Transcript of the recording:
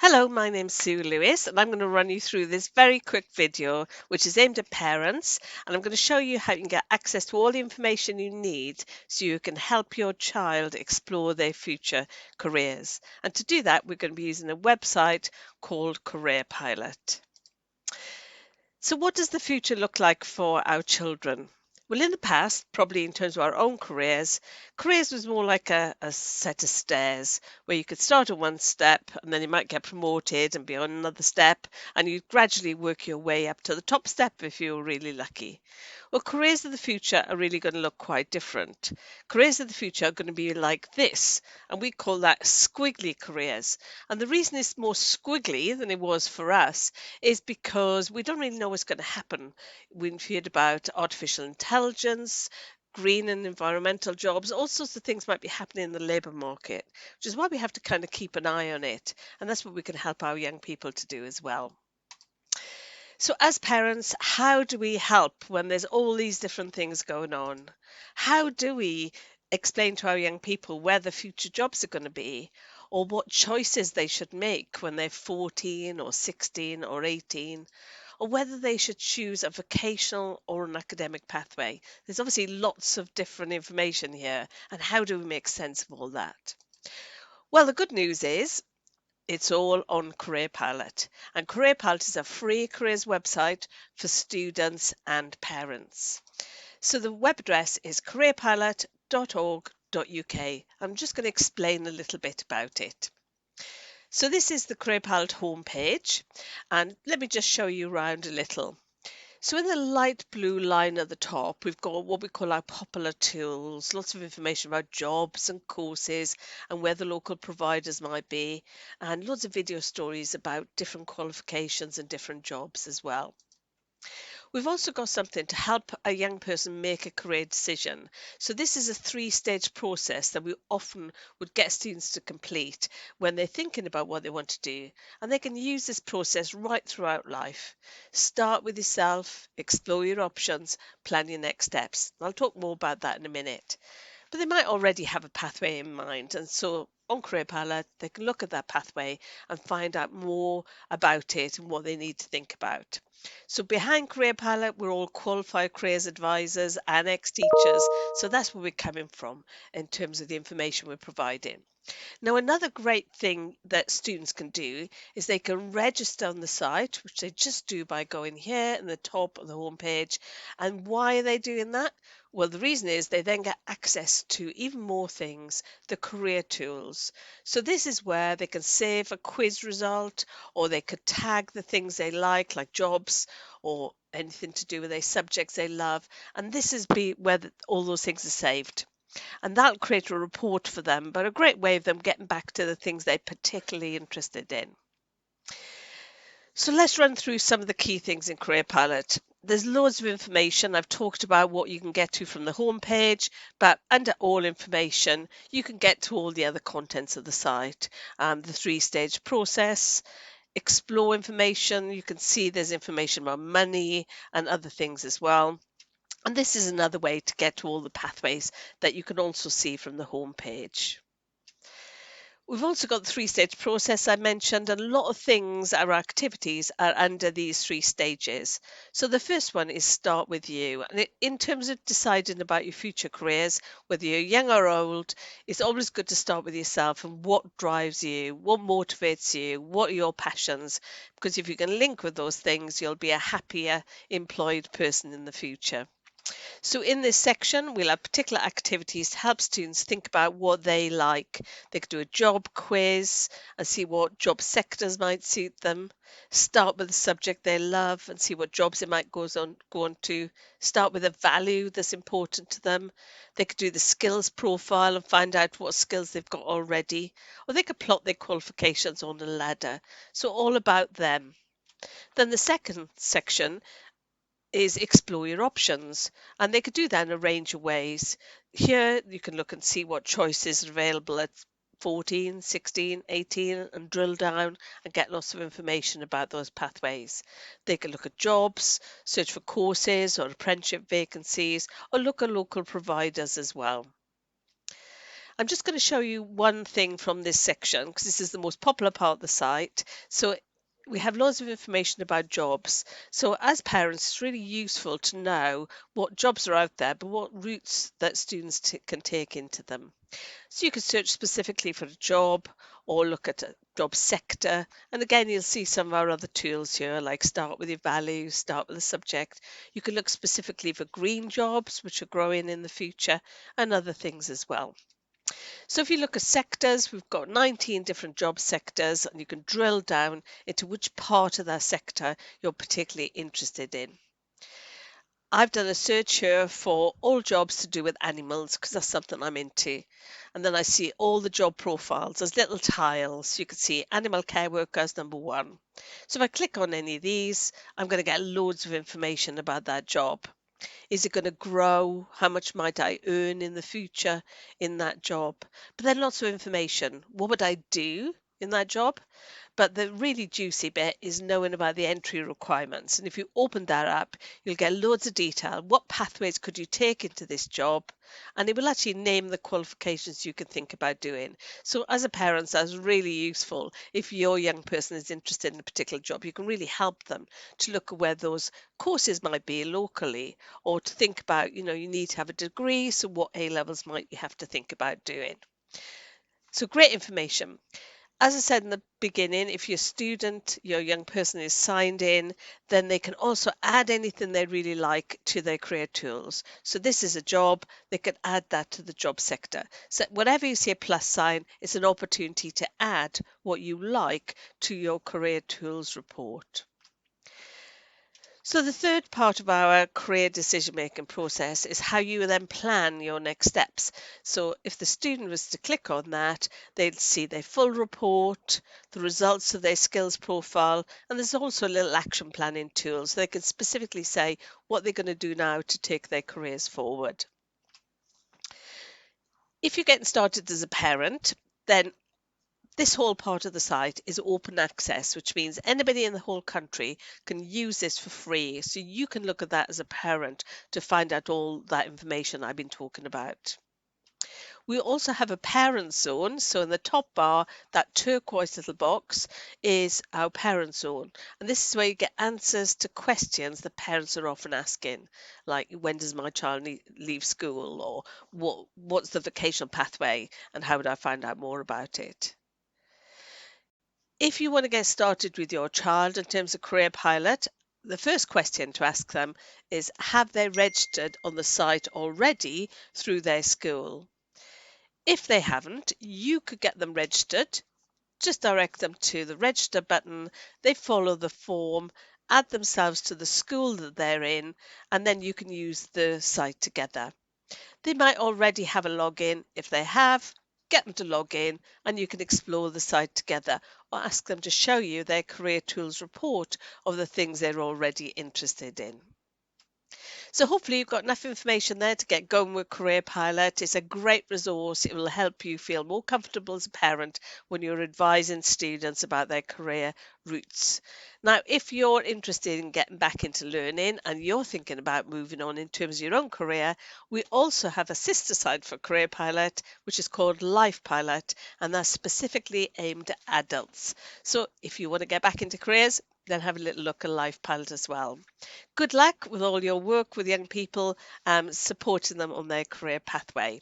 Hello, my name's Sue Lewis, and I'm going to run you through this very quick video, which is aimed at parents. And I'm going to show you how you can get access to all the information you need so you can help your child explore their future careers. And to do that, we're going to be using a website called Careerpilot. So, what does the future look like for our children? Well, in the past, probably in terms of our own careers was more like a set of stairs where you could start at one step and then you might get promoted and be on another step, and you gradually work your way up to the top step if you were really lucky. Well, careers of the future are really going to look quite different. Careers of the future are going to be like this, and we call that squiggly careers. And the reason it's more squiggly than it was for us is because we don't really know what's going to happen. We've heard about artificial intelligence, green and environmental jobs, all sorts of things might be happening in the labour market, which is why we have to kind of keep an eye on it. And that's what we can help our young people to do as well. So, as parents, how do we help when there's all these different things going on? How do we explain to our young people where the future jobs are going to be, or what choices they should make when they're 14 or 16 or 18, or whether they should choose a vocational or an academic pathway? There's obviously lots of different information here, and how do we make sense of all that? Well, the good news is it's all on Careerpilot. And Careerpilot is a free careers website for students and parents. So the web address is careerpilot.org.uk. I'm just going to explain a little bit about it. So this is the Careerpilot homepage, and let me just show you around a little. So in the light blue line at the top, we've got what we call our popular tools, lots of information about jobs and courses and where the local providers might be, and lots of video stories about different qualifications and different jobs as well. We've also got something to help a young person make a career decision. So this is a three-stage process that we often would get students to complete when they're thinking about what they want to do. And they can use this process right throughout life. Start with yourself, explore your options, plan your next steps. I'll talk more about that in a minute. But they might already have a pathway in mind. And so on Careerpilot, they can look at that pathway and find out more about it and what they need to think about. So behind Careerpilot, we're all qualified careers advisors and ex-teachers. So that's where we're coming from in terms of the information we're providing. Now, another great thing that students can do is they can register on the site, which they just do by going here in the top of the homepage. And why are they doing that? Well, the reason is they then get access to even more things, the career tools. So this is where they can save a quiz result, or they could tag the things they like jobs or anything to do with their subjects they love. And this is where all those things are saved, and that'll create a report for them, but a great way of them getting back to the things they're particularly interested in. So let's run through some of the key things in Careerpilot. There's loads of information. I've talked about what you can get to from the homepage, but under all information, you can get to all the other contents of the site. The three-stage process, explore information. You can see there's information about money and other things as well. And this is another way to get to all the pathways that you can also see from the home page. We've also got the three-stage process I mentioned, and a lot of things, our activities are under these three stages. So the first one is start with you. And in terms of deciding about your future careers, whether you're young or old, it's always good to start with yourself and what drives you, what motivates you, what are your passions, because if you can link with those things, you'll be a happier employed person in the future. So in this section, we'll have particular activities to help students think about what they like. They could do a job quiz and see what job sectors might suit them. Start with a subject they love and see what jobs they might go on to. Start with a value that's important to them. They could do the skills profile and find out what skills they've got already. Or they could plot their qualifications on a ladder. So all about them. Then the second section is explore your options, and they could do that in a range of ways. Here you can look and see what choices are available at 14, 16, 18, and drill down and get lots of information about those pathways. They can look at jobs, search for courses or apprenticeship vacancies, or look at local providers as well. I'm just going to show you one thing from this section because this is the most popular part of the site. So we have loads of information about jobs. So as parents, it's really useful to know what jobs are out there, but what routes that students can take into them. So you can search specifically for a job or look at a job sector. And again, you'll see some of our other tools here, like start with your values, start with the subject. You can look specifically for green jobs, which are growing in the future, and other things as well. So if you look at sectors, we've got 19 different job sectors, and you can drill down into which part of that sector you're particularly interested in. I've done a search here for all jobs to do with animals because that's something I'm into. And then I see all the job profiles. There's little tiles. You can see animal care workers, #1. So if I click on any of these, I'm going to get loads of information about that job. Is it going to grow? How much might I earn in the future in that job? But then lots of information. What would I do in that job? But the really juicy bit is knowing about the entry requirements. And if you open that up, you'll get loads of detail. What pathways could you take into this job? And it will actually name the qualifications you can think about doing. So as a parent, that's really useful. If your young person is interested in a particular job, you can really help them to look at where those courses might be locally, or to think about, you need to have a degree. So what A levels might you have to think about doing? So great information. As I said in the beginning, if your student, your young person is signed in, then they can also add anything they really like to their career tools. So this is a job, they can add that to the job sector. So whenever you see a plus sign, it's an opportunity to add what you like to your career tools report. So the third part of our career decision making process is how you then plan your next steps. So if the student was to click on that, they'd see their full report, the results of their skills profile, and there's also a little action planning tool so they can specifically say what they're going to do now to take their careers forward. If you're getting started as a parent, then this whole part of the site is open access, which means anybody in the whole country can use this for free. So you can look at that as a parent to find out all that information I've been talking about. We also have a parent zone. So in the top bar, that turquoise little box is our parent zone. And this is where you get answers to questions that parents are often asking, like when does my child leave school, or what's the vocational pathway and how would I find out more about it? If you want to get started with your child in terms of Careerpilot, the first question to ask them is, have they registered on the site already through their school? If they haven't, you could get them registered. Just direct them to the register button. They follow the form, add themselves to the school that they're in, and then you can use the site together. They might already have a login. If they have, get them to log in and you can explore the site together, or ask them to show you their career tools report of the things they're already interested in. So hopefully you've got enough information there to get going with Careerpilot. It's a great resource. It will help you feel more comfortable as a parent when you're advising students about their career routes. Now, if you're interested in getting back into learning and you're thinking about moving on in terms of your own career, we also have a sister site for Careerpilot, which is called Life Pilot, and that's specifically aimed at adults. So if you want to get back into careers, then have a little look at Life Pilot as well. Good luck with all your work with young people, supporting them on their career pathway.